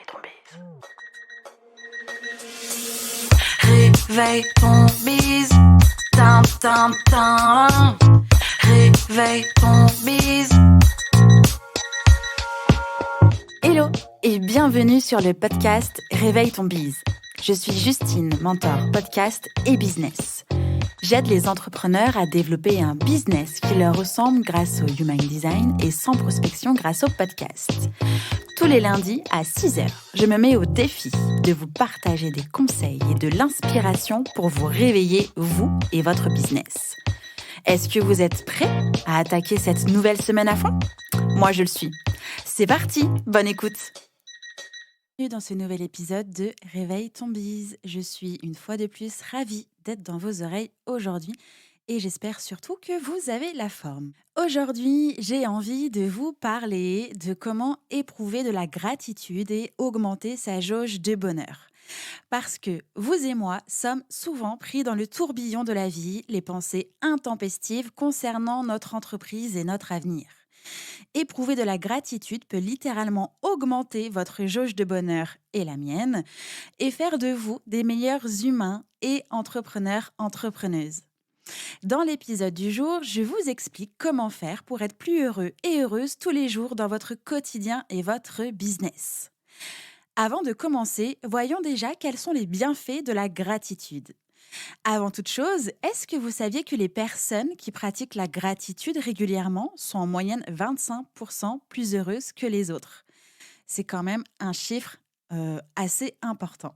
ton bise. Réveille ton bise. Tin, tin, tin. Réveille ton bise. Hello et bienvenue sur le podcast Réveille ton bise. Je suis Justine, mentor podcast et business. J'aide les entrepreneurs à développer un business qui leur ressemble grâce au Human Design et sans prospection grâce au podcast. Tous les lundis à 6h, je me mets au défi de vous partager des conseils et de l'inspiration pour vous réveiller, vous et votre business. Est-ce que vous êtes prêts à attaquer cette nouvelle semaine à fond ? Moi, je le suis. C'est parti, bonne écoute. Bienvenue dans ce nouvel épisode de Réveille ton bise. Je suis une fois de plus ravie d'être dans vos oreilles aujourd'hui et j'espère surtout que vous avez la forme. Aujourd'hui, j'ai envie de vous parler de comment éprouver de la gratitude et augmenter sa jauge de bonheur. Parce que vous et moi sommes souvent pris dans le tourbillon de la vie, les pensées intempestives concernant notre entreprise et notre avenir. Éprouver de la gratitude peut littéralement augmenter votre jauge de bonheur et la mienne et faire de vous des meilleurs humains et entrepreneuses. Dans l'épisode du jour, je vous explique comment faire pour être plus heureux et heureuse tous les jours dans votre quotidien et votre business. Avant de commencer, voyons déjà quels sont les bienfaits de la gratitude. Avant toute chose, est-ce que vous saviez que les personnes qui pratiquent la gratitude régulièrement sont en moyenne 25% plus heureuses que les autres ? C'est quand même un chiffre assez important.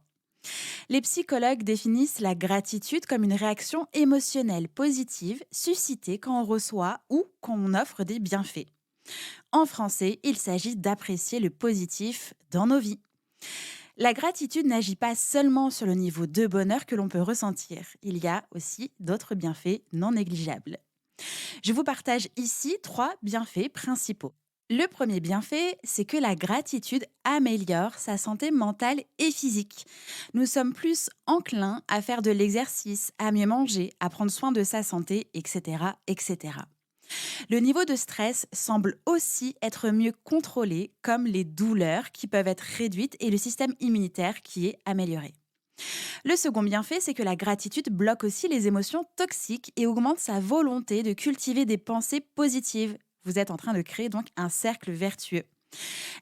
Les psychologues définissent la gratitude comme une réaction émotionnelle positive suscitée quand on reçoit ou quand on offre des bienfaits. En français, il s'agit d'apprécier le positif dans nos vies. La gratitude n'agit pas seulement sur le niveau de bonheur que l'on peut ressentir. Il y a aussi d'autres bienfaits non négligeables. Je vous partage ici 3 bienfaits principaux. Le premier bienfait, c'est que la gratitude améliore sa santé mentale et physique. Nous sommes plus enclins à faire de l'exercice, à mieux manger, à prendre soin de sa santé, etc., etc. Le niveau de stress semble aussi être mieux contrôlé, comme les douleurs qui peuvent être réduites et le système immunitaire qui est amélioré. Le second bienfait, c'est que la gratitude bloque aussi les émotions toxiques et augmente sa volonté de cultiver des pensées positives. Vous êtes en train de créer donc un cercle vertueux.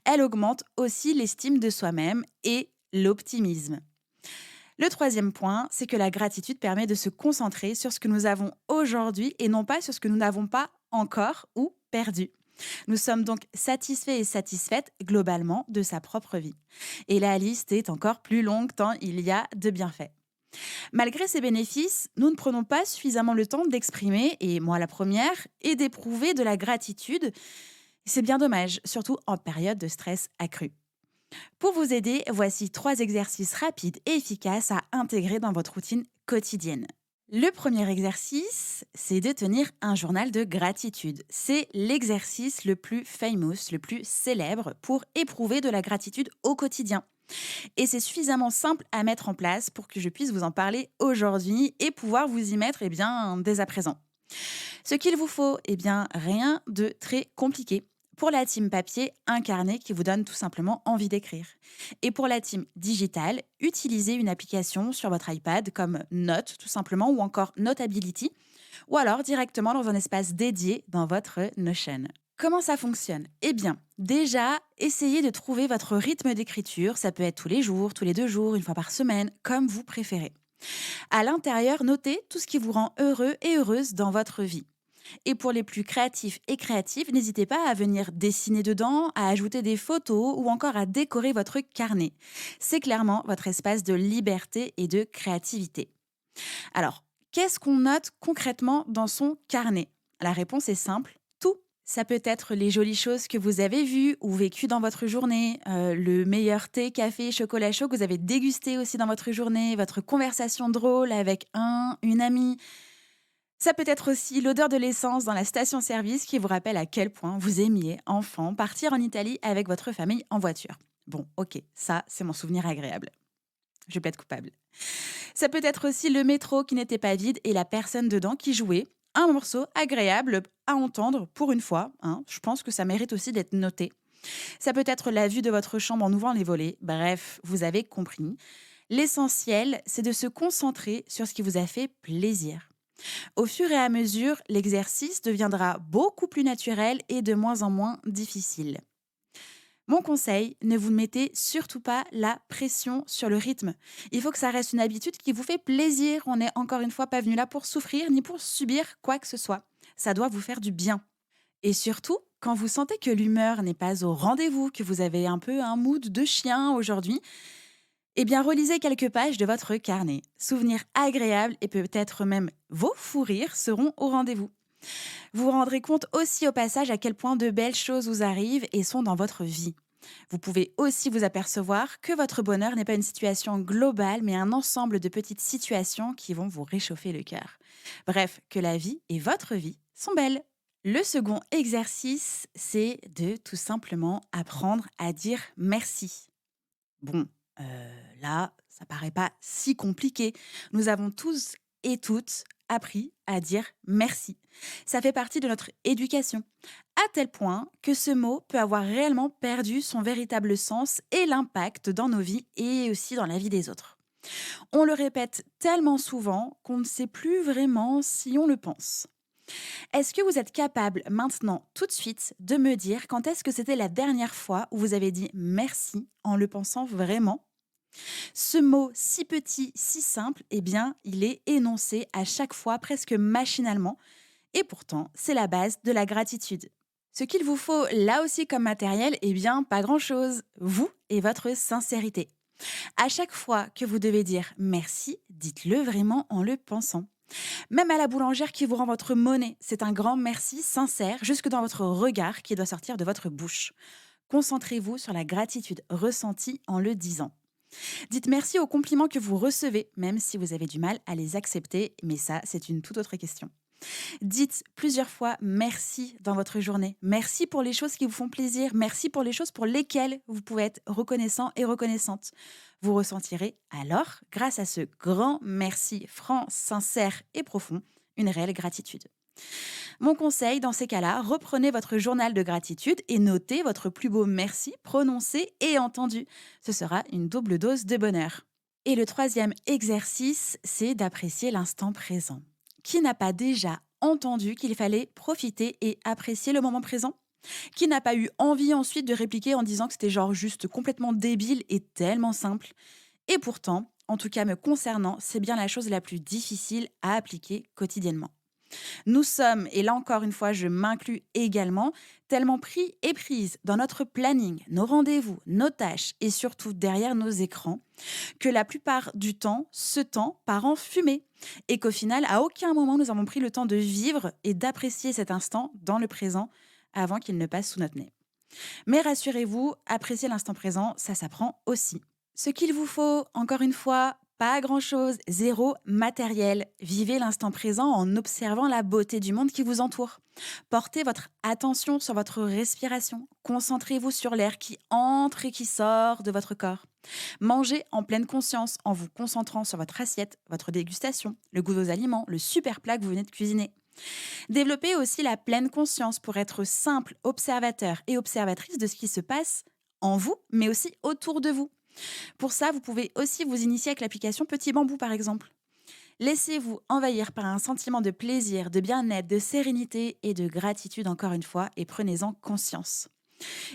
Elle augmente aussi l'estime de soi-même et l'optimisme. Le troisième point, c'est que la gratitude permet de se concentrer sur ce que nous avons aujourd'hui et non pas sur ce que nous n'avons pas encore ou perdu. Nous sommes donc satisfaits et satisfaites globalement de sa propre vie. Et la liste est encore plus longue tant il y a de bienfaits. Malgré ces bénéfices, nous ne prenons pas suffisamment le temps d'exprimer, et moi la première, et d'éprouver de la gratitude. C'est bien dommage, surtout en période de stress accru. Pour vous aider, voici 3 exercices rapides et efficaces à intégrer dans votre routine quotidienne. Le premier exercice, c'est de tenir un journal de gratitude. C'est l'exercice le plus famous, le plus célèbre pour éprouver de la gratitude au quotidien. Et c'est suffisamment simple à mettre en place pour que je puisse vous en parler aujourd'hui et pouvoir vous y mettre dès à présent. Ce qu'il vous faut, rien de très compliqué. Pour la team papier, un carnet qui vous donne tout simplement envie d'écrire. Et pour la team digitale, utilisez une application sur votre iPad comme Note tout simplement ou encore Notability ou alors directement dans un espace dédié dans votre Notion. Comment ça fonctionne ? Déjà, essayez de trouver votre rythme d'écriture. Ça peut être tous les jours, tous les 2 jours, une fois par semaine, comme vous préférez. À l'intérieur, notez tout ce qui vous rend heureux et heureuse dans votre vie. Et pour les plus créatifs et créatives, n'hésitez pas à venir dessiner dedans, à ajouter des photos ou encore à décorer votre carnet. C'est clairement votre espace de liberté et de créativité. Alors, qu'est-ce qu'on note concrètement dans son carnet ? La réponse est simple, tout. Ça peut être les jolies choses que vous avez vues ou vécues dans votre journée, le meilleur thé, café, chocolat chaud que vous avez dégusté aussi dans votre journée, votre conversation drôle avec une amie. Ça peut être aussi l'odeur de l'essence dans la station-service qui vous rappelle à quel point vous aimiez, enfant, partir en Italie avec votre famille en voiture. Bon, ok, ça, c'est mon souvenir agréable. Je plaide coupable. Ça peut être aussi le métro qui n'était pas vide et la personne dedans qui jouait. Un morceau agréable à entendre pour une fois. Je pense que ça mérite aussi d'être noté. Ça peut être la vue de votre chambre en ouvrant les volets. Bref, vous avez compris. L'essentiel, c'est de se concentrer sur ce qui vous a fait plaisir. Au fur et à mesure, l'exercice deviendra beaucoup plus naturel et de moins en moins difficile. Mon conseil, ne vous mettez surtout pas la pression sur le rythme. Il faut que ça reste une habitude qui vous fait plaisir. On n'est encore une fois pas venu là pour souffrir ni pour subir quoi que ce soit. Ça doit vous faire du bien. Et surtout, quand vous sentez que l'humeur n'est pas au rendez-vous, que vous avez un peu un mood de chien aujourd'hui, eh bien relisez quelques pages de votre carnet. Souvenirs agréables et peut-être même vos fous rires seront au rendez-vous. Vous vous rendrez compte aussi au passage à quel point de belles choses vous arrivent et sont dans votre vie. Vous pouvez aussi vous apercevoir que votre bonheur n'est pas une situation globale, mais un ensemble de petites situations qui vont vous réchauffer le cœur. Bref, que la vie et votre vie sont belles. Le second exercice, c'est de tout simplement apprendre à dire merci. Bon, là, ça paraît pas si compliqué. Nous avons tous et toutes appris à dire merci. Ça fait partie de notre éducation, à tel point que ce mot peut avoir réellement perdu son véritable sens et l'impact dans nos vies et aussi dans la vie des autres. On le répète tellement souvent qu'on ne sait plus vraiment si on le pense. Est-ce que vous êtes capable maintenant, tout de suite, de me dire quand est-ce que c'était la dernière fois où vous avez dit merci en le pensant vraiment ? Ce mot si petit, si simple, eh bien, il est énoncé à chaque fois presque machinalement et pourtant, c'est la base de la gratitude. Ce qu'il vous faut là aussi comme matériel, eh bien, pas grand-chose. Vous et votre sincérité. À chaque fois que vous devez dire merci, dites-le vraiment en le pensant. Même à la boulangère qui vous rend votre monnaie, c'est un grand merci sincère jusque dans votre regard qui doit sortir de votre bouche. Concentrez-vous sur la gratitude ressentie en le disant. Dites merci aux compliments que vous recevez, même si vous avez du mal à les accepter, mais ça, c'est une toute autre question. Dites plusieurs fois merci dans votre journée. Merci pour les choses qui vous font plaisir. Merci pour les choses pour lesquelles vous pouvez être reconnaissant et reconnaissante. Vous ressentirez alors, grâce à ce grand merci franc, sincère et profond, une réelle gratitude. Mon conseil, dans ces cas-là, reprenez votre journal de gratitude et notez votre plus beau merci prononcé et entendu. Ce sera une double dose de bonheur. Et le troisième exercice, c'est d'apprécier l'instant présent. Qui n'a pas déjà entendu qu'il fallait profiter et apprécier le moment présent ? Qui n'a pas eu envie ensuite de répliquer en disant que c'était genre juste complètement débile et tellement simple ? Et pourtant, en tout cas me concernant, c'est bien la chose la plus difficile à appliquer quotidiennement. Nous sommes, et là encore une fois je m'inclus également, tellement pris et prises dans notre planning, nos rendez-vous, nos tâches et surtout derrière nos écrans, que la plupart du temps, ce temps part en fumée. Et qu'au final, à aucun moment nous avons pris le temps de vivre et d'apprécier cet instant dans le présent avant qu'il ne passe sous notre nez. Mais rassurez-vous, apprécier l'instant présent, ça s'apprend aussi. Ce qu'il vous faut, encore une fois, pas grand-chose, zéro matériel. Vivez l'instant présent en observant la beauté du monde qui vous entoure. Portez votre attention sur votre respiration. Concentrez-vous sur l'air qui entre et qui sort de votre corps. Mangez en pleine conscience en vous concentrant sur votre assiette, votre dégustation, le goût de vos aliments, le super plat que vous venez de cuisiner. Développez aussi la pleine conscience pour être simple observateur et observatrice de ce qui se passe en vous, mais aussi autour de vous. Pour ça, vous pouvez aussi vous initier avec l'application Petit Bambou, par exemple. Laissez-vous envahir par un sentiment de plaisir, de bien-être, de sérénité et de gratitude, encore une fois, et prenez-en conscience.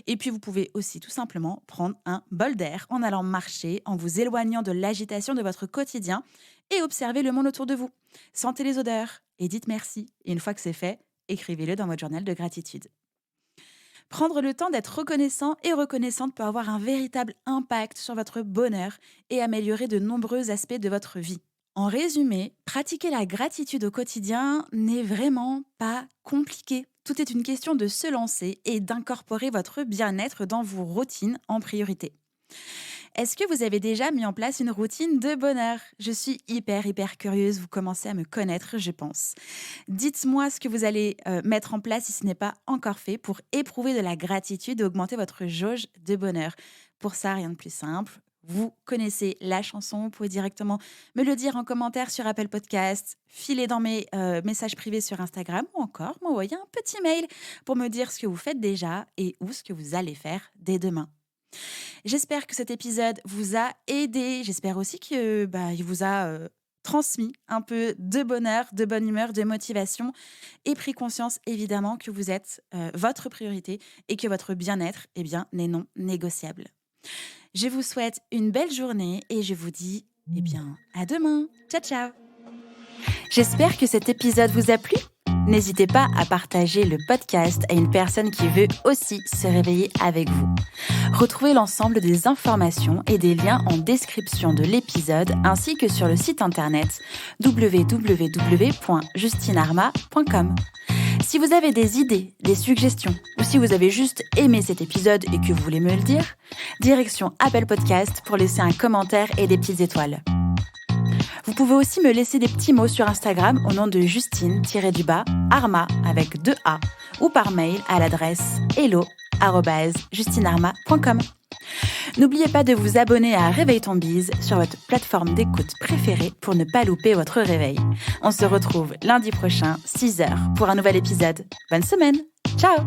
Et puis, vous pouvez aussi tout simplement prendre un bol d'air en allant marcher, en vous éloignant de l'agitation de votre quotidien et observer le monde autour de vous. Sentez les odeurs et dites merci. Et une fois que c'est fait, écrivez-le dans votre journal de gratitude. Prendre le temps d'être reconnaissant et reconnaissante peut avoir un véritable impact sur votre bonheur et améliorer de nombreux aspects de votre vie. En résumé, pratiquer la gratitude au quotidien n'est vraiment pas compliqué. Tout est une question de se lancer et d'incorporer votre bien-être dans vos routines en priorité. Est-ce que vous avez déjà mis en place une routine de bonheur ? Je suis hyper curieuse, vous commencez à me connaître, je pense. Dites-moi ce que vous allez mettre en place si ce n'est pas encore fait pour éprouver de la gratitude et augmenter votre jauge de bonheur. Pour ça, rien de plus simple. vous connaissez la chanson, vous pouvez directement me le dire en commentaire sur Apple Podcast, filer dans mes messages privés sur Instagram ou encore m'envoyer un petit mail pour me dire ce que vous faites déjà et ou ce que vous allez faire dès demain. J'espère que cet épisode vous a aidé. J'espère aussi que il vous a transmis un peu de bonheur, de bonne humeur, de motivation et pris conscience évidemment que vous êtes votre priorité et que votre bien-être n'est non négociable. Je vous souhaite une belle journée et je vous dis à demain. Ciao, ciao. J'espère que cet épisode vous a plu. N'hésitez pas à partager le podcast à une personne qui veut aussi se réveiller avec vous. Retrouvez l'ensemble des informations et des liens en description de l'épisode ainsi que sur le site internet www.justinarma.com. Si vous avez des idées, des suggestions ou si vous avez juste aimé cet épisode et que vous voulez me le dire, direction Apple Podcast pour laisser un commentaire et des petites étoiles. Vous pouvez aussi me laisser des petits mots sur Instagram au nom de Justine-Arma avec 2 A ou par mail à l'adresse hello@justinarma.com. N'oubliez pas de vous abonner à Réveille ton bise sur votre plateforme d'écoute préférée pour ne pas louper votre réveil. On se retrouve lundi prochain, 6h, pour un nouvel épisode. Bonne semaine. Ciao!